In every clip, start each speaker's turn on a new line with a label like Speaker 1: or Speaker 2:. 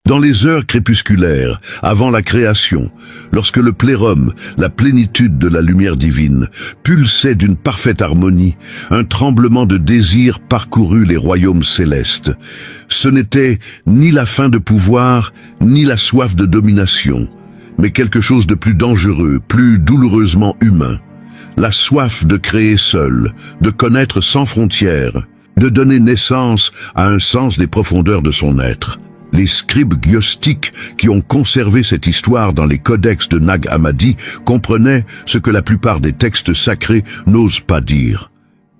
Speaker 1: Dans les heures crépusculaires, avant la création, lorsque le plérum, la plénitude de la lumière divine, pulsait d'une parfaite harmonie, un tremblement de désir parcourut les royaumes célestes. Ce n'était ni la faim de pouvoir, ni la soif de domination, mais quelque chose de plus dangereux, plus douloureusement humain. La soif de créer seul, de connaître sans frontières, de donner naissance à un sens des profondeurs de son être. Les scribes gnostiques qui ont conservé cette histoire dans les codex de Nag Hammadi comprenaient ce que la plupart des textes sacrés n'osent pas dire.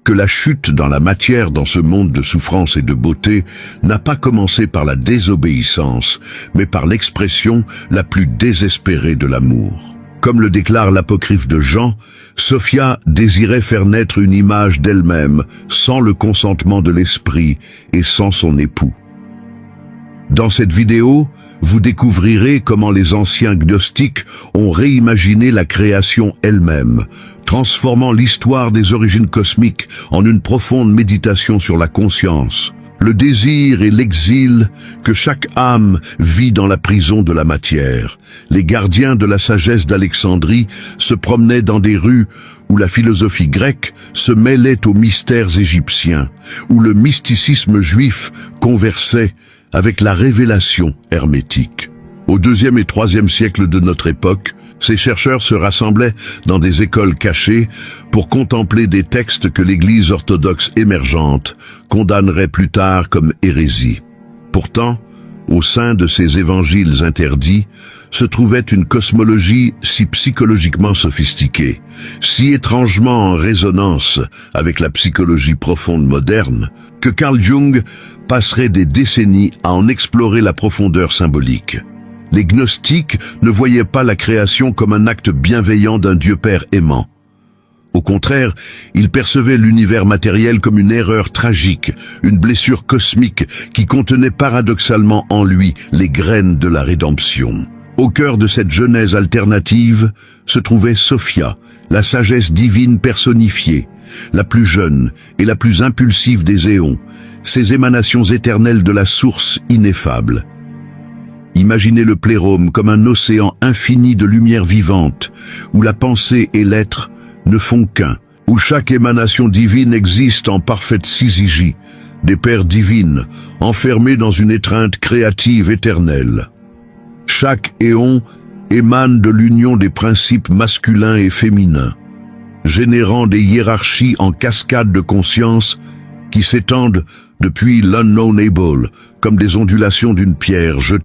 Speaker 1: Que la chute dans la matière dans ce monde de souffrance et de beauté n'a pas commencé par la désobéissance, mais par l'expression la plus désespérée de l'amour. Comme le déclare l'apocryphe de Jean, Sophia désirait faire naître une image d'elle-même sans le consentement de l'esprit et sans son époux. Dans cette vidéo, vous découvrirez comment les anciens gnostiques ont réimaginé la création elle-même, transformant l'histoire des origines cosmiques en une profonde méditation sur la conscience, le désir et l'exil que chaque âme vit dans la prison de la matière. Les gardiens de la sagesse d'Alexandrie se promenaient dans des rues où la philosophie grecque se mêlait aux mystères égyptiens, où le mysticisme juif conversait avec la révélation hermétique. Au IIe et IIIe siècle de notre époque, ces chercheurs se rassemblaient dans des écoles cachées pour contempler des textes que l'Église orthodoxe émergente condamnerait plus tard comme hérésie. Pourtant, au sein de ces évangiles interdits, se trouvait une cosmologie si psychologiquement sophistiquée, si étrangement en résonance avec la psychologie profonde moderne, que Carl Jung passerait des décennies à en explorer la profondeur symbolique. Les gnostiques ne voyaient pas la création comme un acte bienveillant d'un Dieu Père aimant. Au contraire, ils percevaient l'univers matériel comme une erreur tragique, une blessure cosmique qui contenait paradoxalement en lui les graines de la rédemption. Au cœur de cette genèse alternative se trouvait Sophia, la sagesse divine personnifiée, la plus jeune et la plus impulsive des éons, ces émanations éternelles de la source ineffable. Imaginez le plérum comme un océan infini de lumière vivante, où la pensée et l'être ne font qu'un, où chaque émanation divine existe en parfaite syzygie, des paires divines, enfermées dans une étreinte créative éternelle. Chaque éon émane de l'union des principes masculins et féminins, générant des hiérarchies en cascade de conscience qui s'étendent depuis l'unknowable comme des ondulations d'une pierre jetée